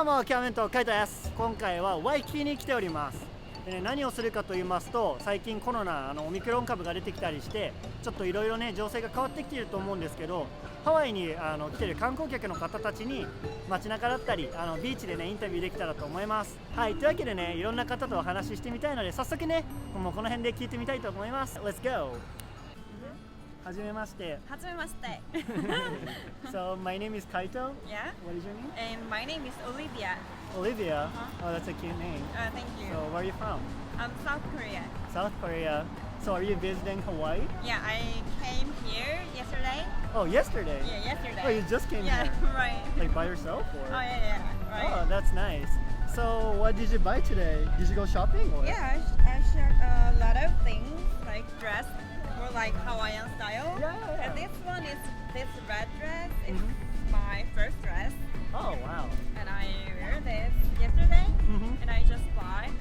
うも、極めんとカイトです。今回はワイキキに来ております。でね、何をするかと言いますと、最近コロナオミクロン株が出てきたりして、ちょっといろいろね情勢が変わってきていると思うんですけど、ハワイに来ている観光客の方たちに街中だったりビーチでねインタビューできたらと思います。はい、というわけでね、いろんな方とお話ししてみたいので、早速ねもうこの辺で聞いてみたいと思います。 Let's go! はじめまして。はじめまして。So my name is Kaito. Yeah. What is your name? And my name is Olivia. Olivia. Oh, that's a cute name. Thank you. So where are you from? I'm South Korea. South Korea. So are you visiting Hawaii? Yeah, I came here yesterday. Oh, yesterday? Yeah, yesterday. Oh, you just came yeah, here? right. Like by yourself or? Oh, yeah, right. Oh, that's nice. So what did you buy today? Did you go shopping or? Yeah, I shared a lot of things like dress or like Hawaiian style. Yeah. And this one is this red dress. It's my first dress. Oh, wow. And I wear this yesterday. Mm-hmm. And I just bought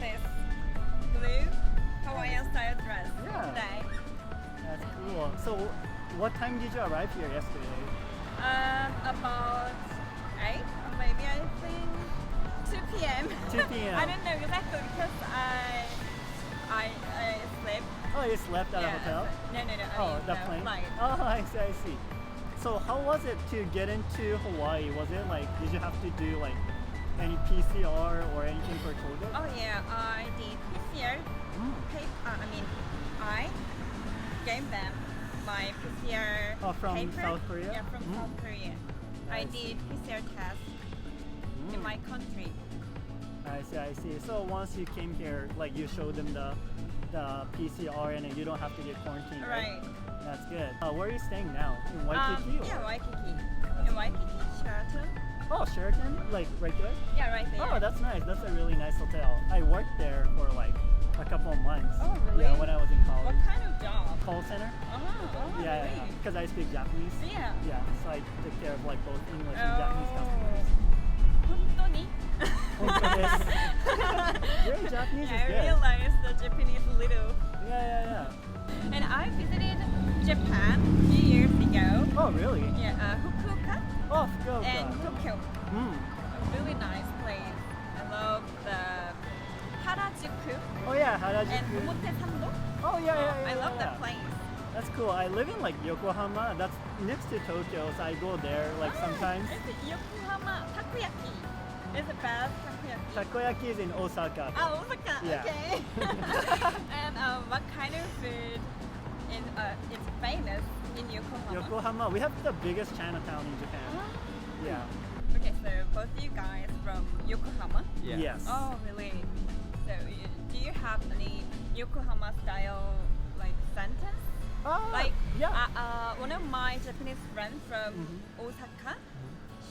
this blue Hawaiian style dress today. That's cool. So what time did you arrive here yesterday? About 8, maybe I think 2 p.m. 2 p.m. I don't know exactly because I slept. Oh, you slept at a hotel? No. Oh, the plane? Flight. Oh, I see. So how was it to get into Hawaii? Was it like, did you have to do like any PCR or anything for COVID? Oh yeah, I did PCR. I gave them my PCR from paper. South Korea? Yeah, from South Korea. I did PCR test in my country. I see. So once you came here, like you showed them the PCR and then you don't have to get quarantined, right? That's good. Where are you staying now? In Waikiki? Yeah, Waikiki. In Waikiki, Sheraton. Oh, Sheraton? Like right there? Yeah, right there. Oh, that's nice. That's a really nice hotel. I worked there for like a couple of months. Oh, really? Yeah, when I was in college. What kind of job? Call center? Yeah, Yeah, because I speak Japanese. Yeah. Yeah, so I took care of like both English and Japanese customers. 本当に? Your Japanese is I good. realized the Japanese little. Yeah. And I visited Japan a few years ago. Oh, really? Yeah, Fukuoka Oh, Fukuoka. and Tokyo. Mm. A really nice place. I love the Harajuku Oh yeah, Harajuku. and Omotesando. Oh yeah. I love that place. That's cool. I live in like Yokohama. That's next to Tokyo, so I go there like sometimes. It's Yokohama takoyaki. It's the best takoyaki. Takoyaki is in Osaka. Osaka. Yeah. Okay. And what kind of food is famous in Yokohama? Yokohama, we have the biggest Chinatown in Japan. Yeah. Okay, so both you guys from Yokohama? Yeah. Yes. Oh, really? So do you have any Yokohama style like sentence? Like one of my Japanese friends from Osaka,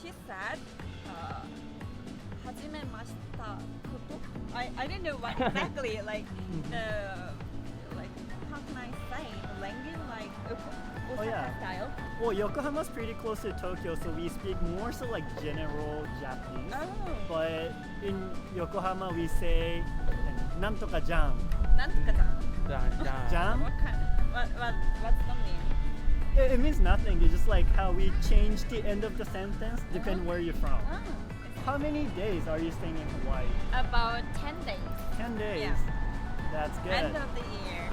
she said, はじめましたこと? I don't know what exactly like like how can I say the language like Osaka style. Well, Yokohama's pretty close to Tokyo, so we speak more so like general Japanese. But in Yokohama we say なんとかじゃん. なんとかじゃん? Jam? What's the meaning? It means nothing. It's just like how we change the end of the sentence depending where you're from. How many days are you staying in Hawaii? About 10 days. 10 days. Yeah. That's good. End of the year.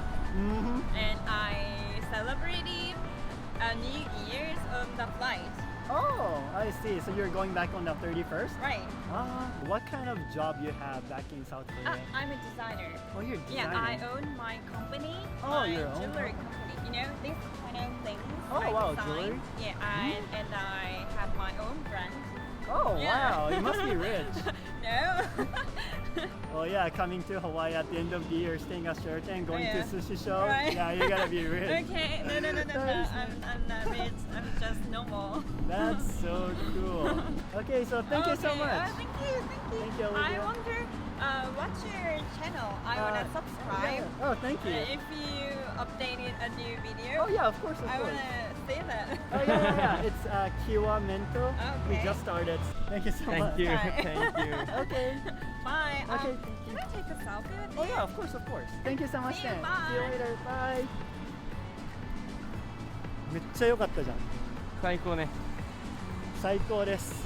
And I celebrated New Year's on the flight. Oh, I see. So you're going back on the 31st? Right. What kind of job you have back in South Korea? I'm a designer. Oh, you're a designer. Yeah, I own my company. Oh, my your own jewelry company. You know, this kind of things. Oh, I wow, design. jewelry? Yeah, and I have my own brand. Oh, Yeah. wow. You must be rich. No. Well, yeah, coming to Hawaii at the end of the year, staying at Sheraton, going to sushi show. Right. Yeah, you gotta be rich. Okay, no. I'm not rich. I'm just normal. That's so cool. Okay, so thank you so much. Thank you. Thank you, Olivia. I wonder, what's your channel? I wanna subscribe. Yeah. Oh, thank you. If you updated a new video. Oh yeah, of course. I wanna say that. Oh yeah. It's Kiwamento. We Okay. just started. Thank you so much. Thank you. Bye. Thank you. Okay. Bye. Okay. Can I take a selfie with you? Oh yeah, of course. Thank you so much. See you, then. bye. See you later. Bye. めっちゃ良かったじゃん。最高ね。最高です。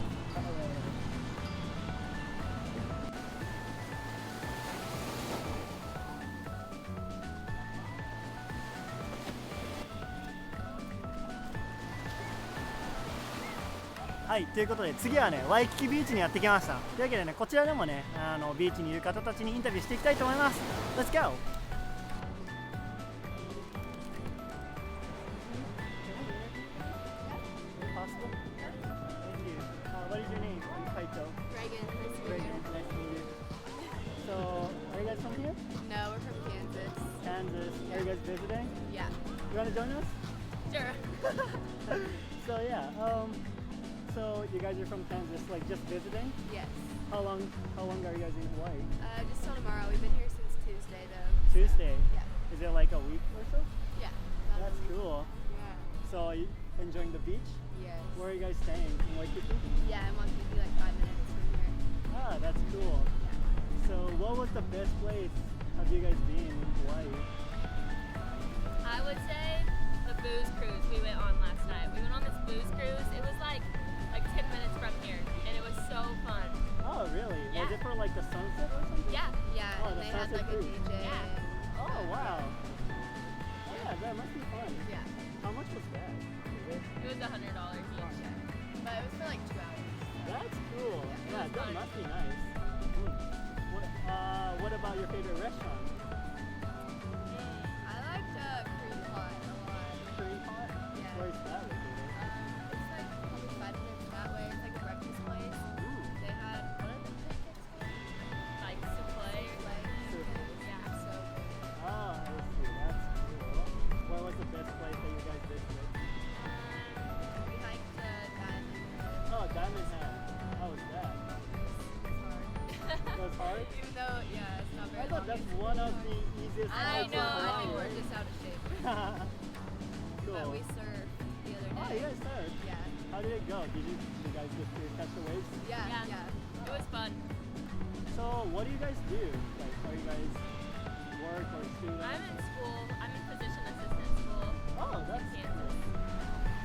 はい、ということで次はねワイキキビーチにやってきました。というわけでね、こちらでもねビーチにいる方たちにインタビューしていきたいと思います。 Let's go! What is your name? I'm Kaito. Reagan, nice to meet Reagan, you. nice to meet you. So, are you guys from here? No, we're from Kansas. Kansas. Are you guys visiting? Yeah. You want to join us? Sure. So yeah, so you guys are from Kansas, like just visiting? Yes. How long are you guys in Hawaii? Just till tomorrow. We've been here since Tuesday, though. Tuesday. Yeah. Is it like a week or so? Yeah. That's cool. Yeah. So are you enjoying the beach? Yes. Where are you guys staying? In Waikiki? Yeah, I'm on Waikiki like 5 minutes from here. Ah, that's cool. So what was the best place have you guys been in Hawaii? I would say the booze cruise we went on last night. We went on this booze cruise. It was like 10 minutes from here, and it was so fun. Oh really? Yeah. Was it for like the sunset or something? Yeah. Yeah, Oh, and the they had sunset like a cruise. DJ. Yeah. And, Oh wow. Yeah, that must be fun. Yeah. How much was that? Is it? It was $100 each. But it was for like 2 hours. That's cool. Yeah, Yeah, it was that fun. must be nice. What about your favorite restaurant? I liked Korean pot a lot. Korean pot? Yeah. Where's that located? It's like probably 5 minutes that way. It's like a breakfast place. Ooh. They had, what are the pancakes called? Like souffle. Like, Yeah. so good. Oh, I see. That's cool. Where was the best place that you guys visited? We hiked Diamond. Oh, Diamond Head. How was that? It was hard? Even though, yeah, it's not very I thought long. that's one of the easiest I hikes in know, I think Hawaii, we're right? just out of shape. Cool. But we surfed the other day. Oh, you guys surfed? Yeah. How did it go? Did you guys get to catch the waves? Yeah, Yeah. yeah. It was fun. So, what do you guys do? Like, are you guys work or students? I'm in school. I'm in physician assistant school. Oh, that's in nice. Kansas.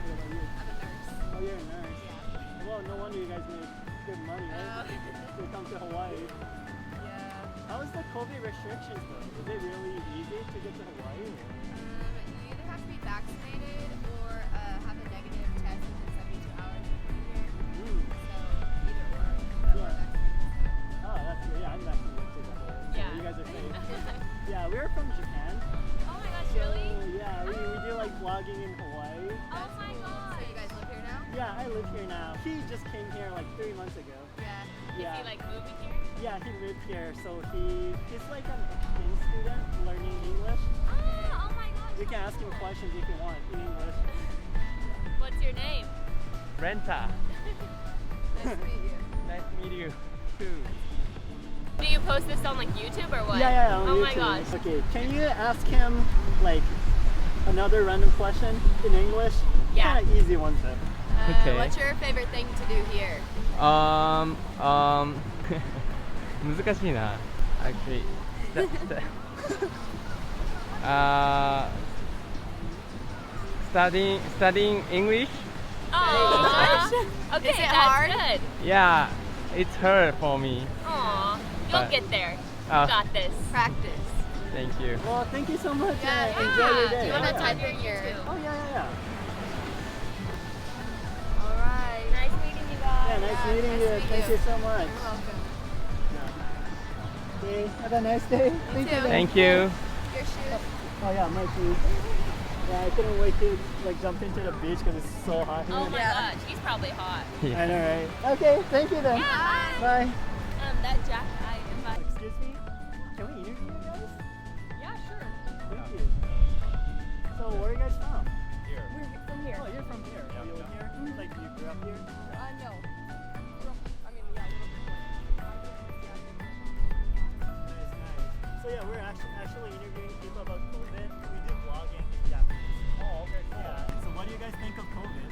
What about you? I'm a nurse. Oh, you're a nurse. Yeah. Well, no wonder you guys make good money, right? To come to Hawaii. Yeah. How is the COVID restrictions though? Is it really easy to get to Hawaii? You either have to be vaccinated or have a negative test within 72 hours of being here. Mm. So either or. But we're Yeah. vaccinated. Oh, that's good. Yeah, I'm vaccinated too, by the way. So Yeah. you guys are safe. Yeah, we're from Japan. Oh my gosh, So, really? yeah, we do like vlogging in Hawaii. Oh my So gosh. you guys live here now? Yeah, I live here now. He just came here like 3 months ago. Yeah. Is Yeah. he like moving here? Yeah, he moved here, so he's like an exchange student learning English. Oh my gosh. You can ask him questions if you want in English. What's your name? Renta. Nice to meet you. Nice to meet you too. Do you post this on like YouTube or what? Yeah, on Oh my YouTube. gosh. Okay, can you ask him like another random question in English? Yeah. Kind of easy ones though. Okay. What's your favorite thing to do here? 難しいな。Actually. Studying English? Oh. Okay, Is it that's hard? good. Yeah, it's hard for me. Aw, you'll But- get there. Uh, Got this. Practice. Thank you. Well, thank you so much. Yeah, Enjoy your day. Do you want to Yeah. type in your... Oh yeah. Alright. Nice meeting you guys. Yeah, nice Yeah, meeting nice you. to meet Thank you. you so much. You're welcome. Okay, have a nice day. Thank you. too. Thank you. Your shoes. Oh yeah, my shoes. Yeah, I couldn't wait to like jump into the beach because it's so hot here. Oh my Yeah. gosh, he's probably hot. I know, right? Okay, thank you then. Yeah, Bye. that jacket I invite. Excuse me? Can we interview you guys? Yeah, sure. Thank you. So, where are you guys from? Here. We're from here. Oh, you're from here. Oh, you live here? Like, you grew up here? No. Nice. So, yeah, we're actually interviewing people about COVID. We do vlogging in Japanese. Oh, okay, cool. Yeah. So, what do you guys think of COVID?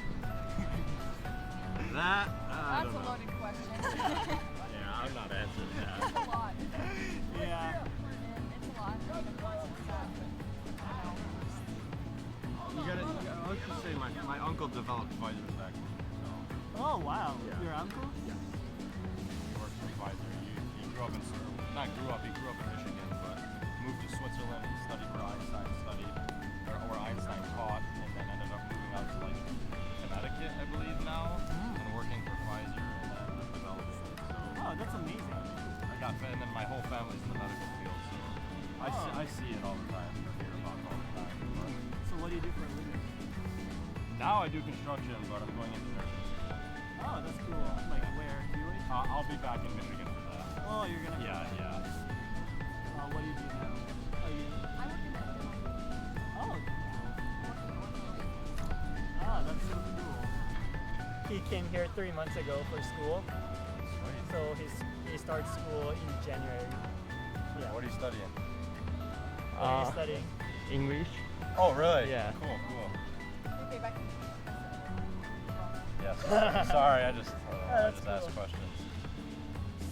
That, That's a loaded question. yeah, I'm not answering that. It's a lot. Yeah. It's a lot. Let's just say my uncle developed Pfizer's vaccine. So Oh, wow. Yeah. Your uncle? he worked for Pfizer. He grew up in, he grew up in Michigan, but moved to Switzerland and studied where Einstein studied, or where Einstein taught, and then ended up moving out to like Connecticut, I believe now, and working for Yeah, and then my whole family's in the medical field, so I see it all the time. Or hear about it all the time. But So what do you do for a living? now I do construction, but I'm going into nursing. Oh, that's cool. Like where? UH? I'll be back in Michigan for that. Oh, you're gonna. Yeah, yeah. What do you do now? Are you? I work in the Oh. Ah, that's so cool. He came here 3 months ago for school, Sweet. so he starts school in January. Yeah. What are you studying? What are you studying? English. Oh, really? Yeah. Cool, cool. Okay, back. Yes. Sorry, I just that's asked cool. questions.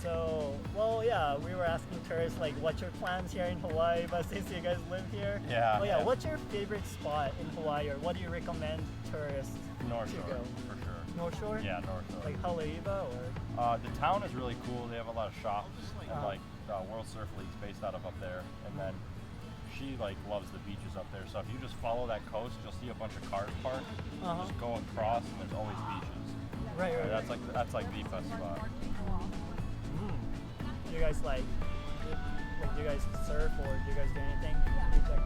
So, well, yeah, we were asking tourists like, what's your plans here in Hawaii? But since you guys live here, Yeah. oh yeah, what's your favorite spot in Hawaii, or what do you recommend tourists North to Shore, go? for sure. North Shore? Yeah, North Shore. Like Haleiwa or? The town is really cool. They have a lot of shops, and Uh-huh. like World Surf League's based out of up there. And then she like loves the beaches up there. So if you just follow that coast, you'll see a bunch of cars parked. Uh-huh. Just go across, and there's always beaches. Right. That's like the best spot. Do you guys like, do you guys surf or do you guys do anything? You check.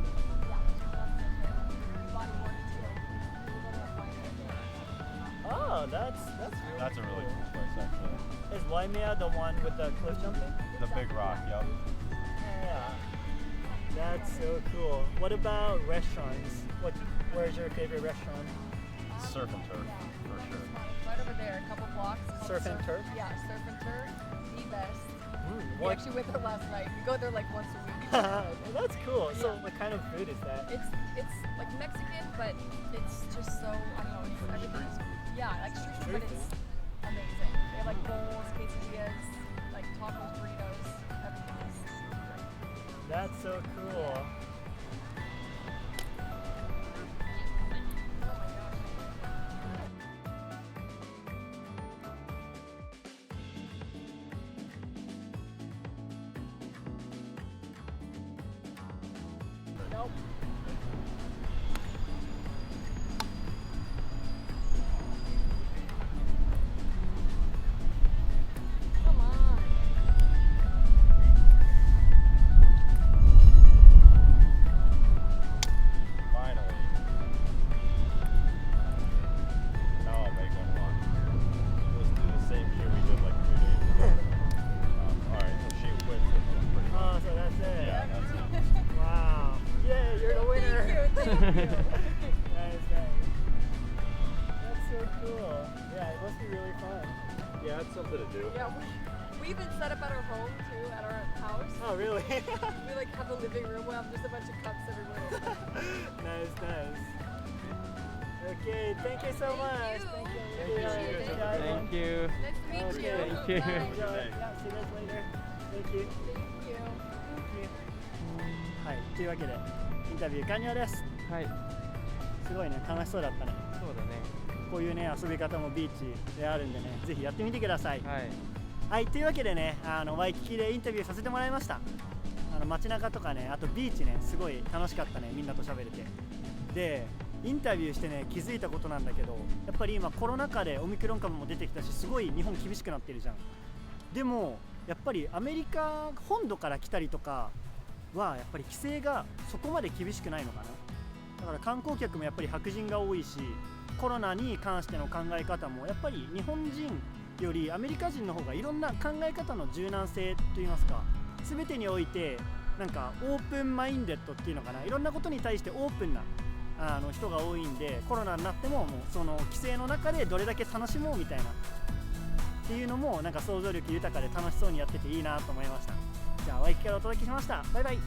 Oh, that's really That's a really cool. cool place actually. Is Waimea the one with the cliff jumping? The Big Rock, yep. Yeah. That's so cool. What about restaurants? Where's your favorite restaurant? Surf and turf, for sure. Right over there, a couple blocks. called Surf and Turf? Yeah, Surf and Turf, the best. We What? actually went there last night. We go there like once a week. That's cool. So what kind of food is that? It's like Mexican, but it's just so I don't know. It's everything's like street food, but it's amazing. They have like bowls, quesadillas, like tacos, burritos, everything is great. That's so cool. Nope. Come on. Finally. Now I'll make one more. Let's do the same shit we did like 2 days ago. Alright, so she wins this one pretty much. Oh, so that's it. Yeah, that's it. Wow. Yay, you're the winner. Thank you. Nice. That's so cool. Yeah, it must be really fun. Yeah, it's something to do. Yeah, we even set up at our home too, at our house. Oh, really? We like have a living room. We have just a bunch of cups everywhere. Nice. Okay, thank you so much. you. Thank you. Appreciate it. Thank you. Nice to meet Okay. you. Thank you. Bye. Enjoy. Yeah, see you guys later. Thank you. Thank you. はい、というわけでインタビュー完了です。はい。すごいね、楽しそうだったね。そうだね。こういうね、遊び方もビーチであるんでね、ぜひやってみてください。はい。はい、というわけでね、ワイキキでインタビューさせてもらいました。街中とかね、あとビーチね、すごい楽しかったね、みんなと喋れて。で、インタビューしてね、気づいたことなんだけど、やっぱり今コロナ禍でオミクロン株も出てきたし、すごい日本厳しくなってるじゃん。でもやっぱりアメリカ本土から来たりとかはやっぱり規制がそこまで厳しくないのかな。だから観光客もやっぱり白人が多いし、コロナに関しての考え方もやっぱり日本人よりアメリカ人の方がいろんな考え方の柔軟性といいますか、全てにおいてなんかオープンマインデッドっていうのかな、いろんなことに対してオープンな人が多いんで、コロナになってももうその規制の中でどれだけ楽しもうみたいなっていうのもなんか想像力豊かで楽しそうにやってていいなと思いました。じゃあワイキキからお届けしました。バイバイ。